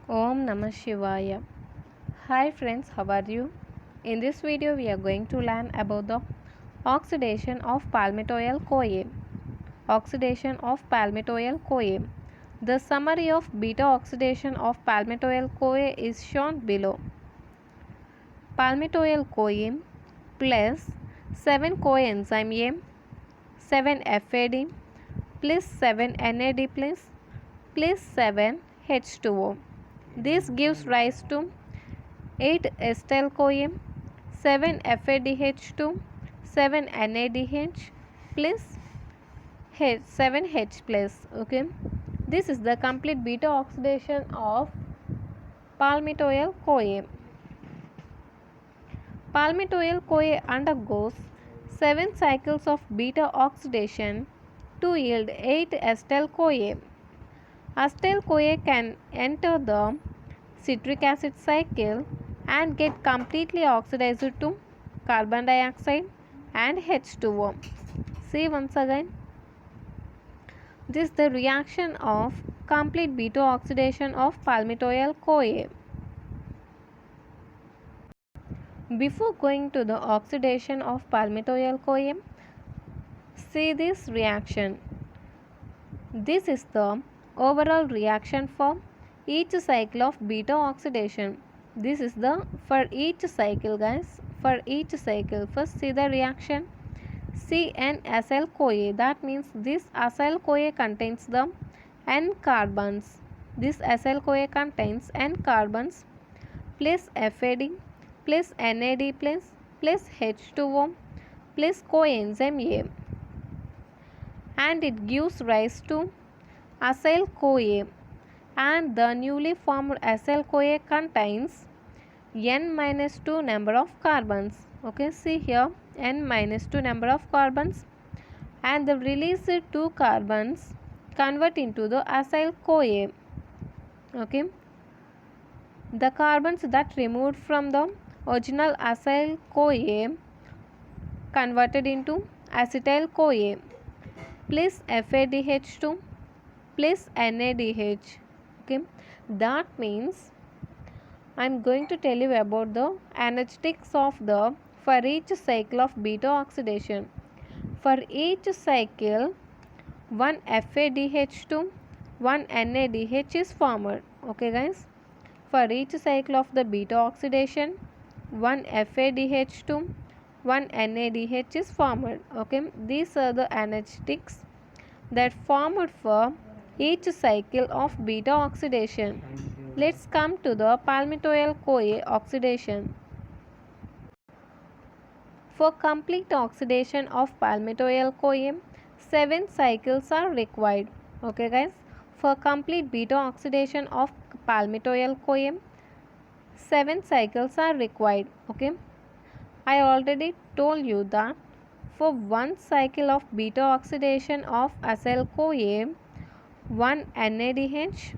Om Namah Shivaya. Hi friends, how are you? In this video we are going to learn about the oxidation of palmitoyl CoA. Oxidation of palmitoyl CoA. The summary of beta oxidation of palmitoyl CoA is shown below. Palmitoyl CoA plus 7 coenzyme A, 7 FAD plus 7 NAD plus 7 H2O. This gives rise to 8 acetyl CoA, 7 FADH2, 7 NADH plus 7H plus. Okay, this is the complete beta oxidation of palmitoyl CoA. Palmitoyl CoA undergoes 7 cycles of beta oxidation to yield 8 acetyl CoA. Acetyl CoA can enter the citric acid cycle and get completely oxidized to carbon dioxide and H2O. See once again. This is the reaction of complete beta oxidation of palmitoyl CoA. Before going to the oxidation of palmitoyl CoA, see this reaction. This is the overall reaction for each cycle of beta oxidation. This is the for each cycle, guys. For each cycle, first see the reaction. CN-acyl CoA, that means this acyl CoA contains the N carbons. This acyl CoA contains N carbons plus FAD plus NAD plus H2O plus coenzyme A, and it gives rise to acyl CoA, and the newly formed acyl CoA contains N-2 number of carbons. Okay, see here N-2 number of carbons, and the released 2 carbons convert into the acyl CoA. Okay, the carbons that removed from the original acyl CoA converted into acetyl CoA plus FADH2 plus NADH. Okay, that means I am going to tell you about the energetics of the for each cycle of beta oxidation. For each cycle, one FADH2, one NADH is formed. Okay guys, for each cycle of the beta oxidation, one FADH2, one NADH is formed. Okay, these are the energetics that formed for each cycle of beta oxidation. Let's come to the palmitoyl CoA oxidation. For complete oxidation of palmitoyl CoA, 7 cycles are required. Okay guys, for complete beta oxidation of palmitoyl CoA, 7 cycles are required. Okay, I already told you that for one cycle of beta oxidation of acyl CoA, one NADH,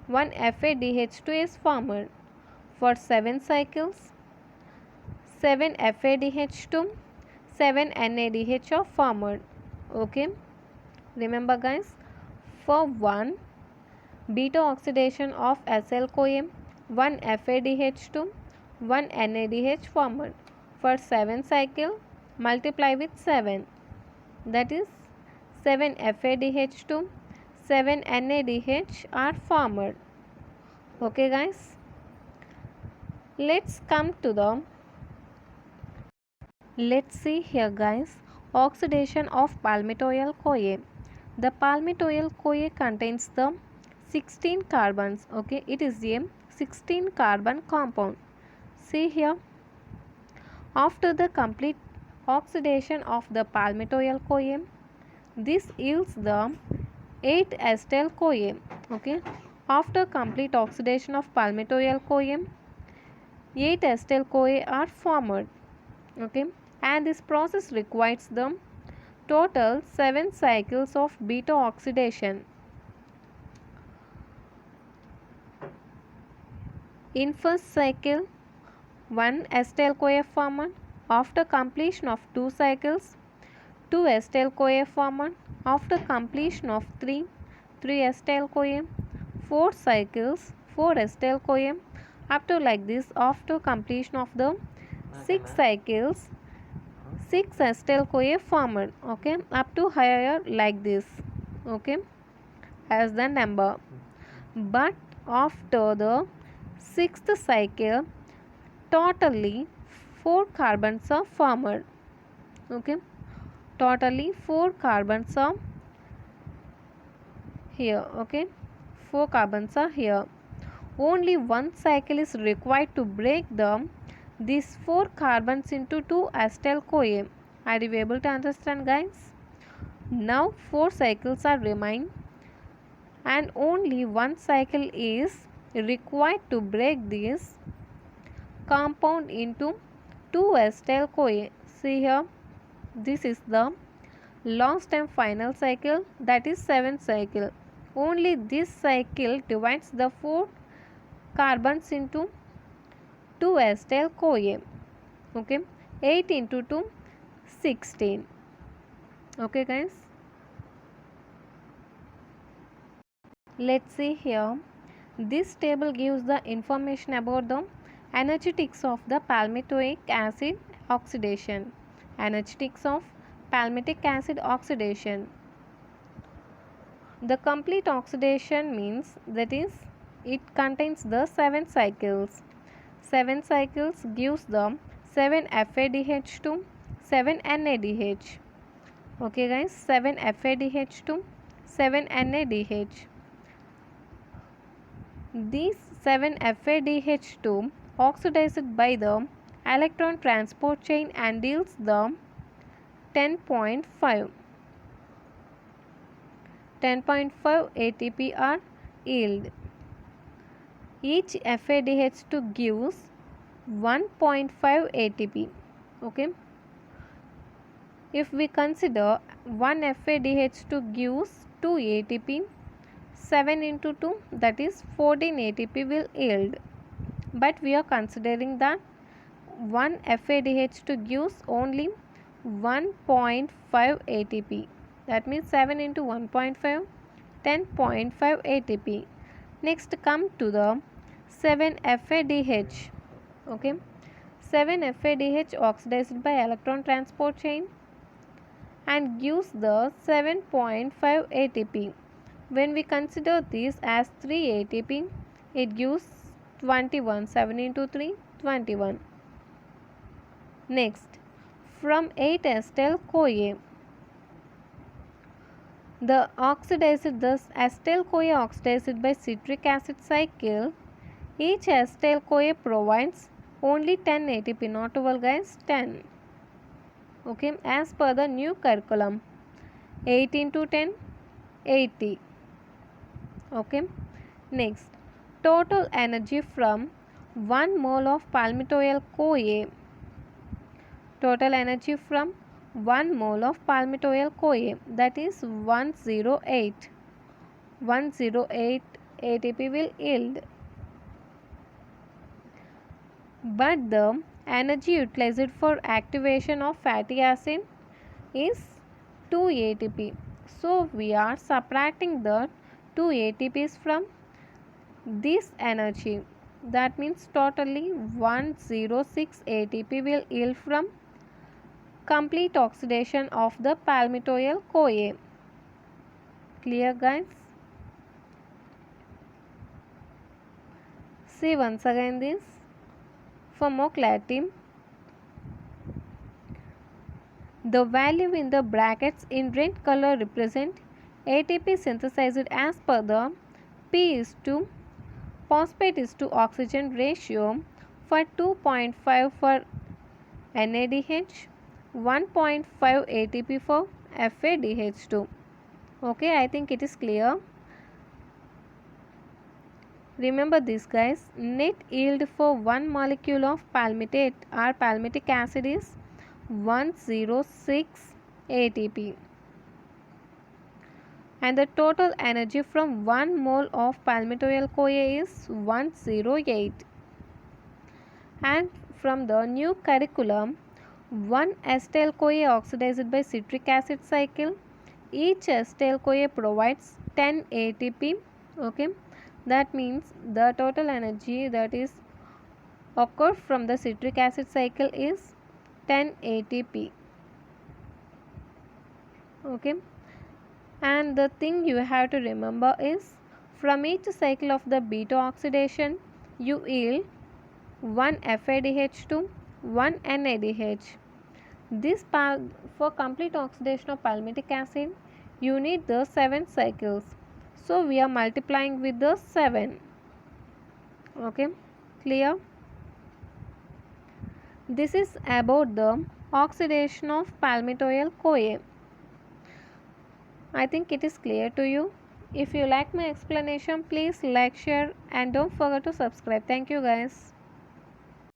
one FADH2 is formed. For 7 cycles, 7 FADH2, 7 NADH are formed. Okay, remember guys, for one beta oxidation of acyl CoA, one FADH2, one NADH formed. For 7 cycle, multiply with 7, that is 7 FADH2, 7 NADH are formed. Okay guys, let's see here guys, oxidation of palmitoyl CoA. The palmitoyl CoA contains the 16 carbons. Okay, it is a 16 carbon compound. See here, after the complete oxidation of the palmitoyl CoA, this yields the 8 acetyl CoA. Okay, after complete oxidation of palmitoyl CoA, 8 acetyl CoA are formed. Okay, and this process requires the total 7 cycles of beta oxidation. In first cycle, 1 acetyl CoA formed. After completion of 2 cycles, 2 acetyl CoA formed. After completion of 3 acetyl CoA. 4 cycles, 4 acetyl-CoA. Up to like this, after completion of the 6 cycles, 6 acetyl-CoA formed. Okay, up to higher like this. Okay, as the number. But after the 6th cycle, totally 4 carbons are formed. Okay, totally 4 carbons are here. Okay, 4 carbons are here. Only one cycle is required to break these 4 carbons into 2 acetyl-CoA. Are you able to understand, guys? Now 4 cycles are remain and only one cycle is required to break this compound into 2 acetyl-CoA. See here, this is the last and final cycle, that is 7th cycle. Only this cycle divides the 4 carbons into 2 acetyl-CoA. Okay, 8 into 2, 16. Okay, guys. Let's see here. This table gives the information about the energetics of the palmitoic acid oxidation. Energetics of palmitic acid oxidation. The complete oxidation means that is it contains the 7 cycles. 7 cycles gives the 7 FADH2, 7 NADH. Okay, guys, 7 FADH2, 7 NADH. These 7 FADH2 oxidized by the electron transport chain and yields the 10.5 ATP are yield. Each FADH2 gives 1.5 ATP. Okay. If we consider 1 FADH2 gives 2 ATP, 7 into 2, that is 14 ATP will yield. But we are considering that 1 FADH2 gives only 1.5 ATP. That means 7 into 1.5, 10.5 ATP. Next come to the 7 FADH. Okay, 7 FADH oxidized by electron transport chain and gives the 7.5 ATP. When we consider this as 3 ATP, it gives 21. 7 into 3, 21. Next, from 8 acetyl-CoA, the acetyl-CoA oxidized by citric acid cycle, each acetyl-CoA provides only 10 ATP, not 12, guys, 10. Okay, as per the new curriculum, 8 into 10, 80. Okay, next, total energy from 1 mole of palmitoyl-CoA. Total energy from 1 mole of palmitoyl-CoA, that is 108. 108 ATP will yield. But the energy utilized for activation of fatty acid is 2 ATP. So we are subtracting the 2 ATPs from this energy. That means totally 106 ATP will yield from complete oxidation of the palmitoyl-CoA. Clear, guys? See once again this for more clarity. The value in the brackets in red color represent ATP synthesized as per the P is to phosphate is to oxygen ratio for 2.5 for NADH, 1.5 ATP for FADH2. Okay, I think it is clear. Remember this, guys, net yield for one molecule of palmitate or palmitic acid is 106 ATP. And the total energy from 1 mole of palmitoyl-CoA is 108. And from the new curriculum, 1 acetyl-CoA oxidized by citric acid cycle, each acetyl-CoA provides 10 ATP. Okay, That means the total energy that is occurred from the citric acid cycle is 10 ATP. Okay, and the thing you have to remember is from each cycle of the beta oxidation you yield one FADH2, one NADH. This for complete oxidation of palmitic acid you need the 7 cycles. So we are multiplying with the 7. Okay, clear? This is about the oxidation of palmitoyl-CoA. I think it is clear to you. If you like my explanation, please like, share and don't forget to subscribe. Thank you guys.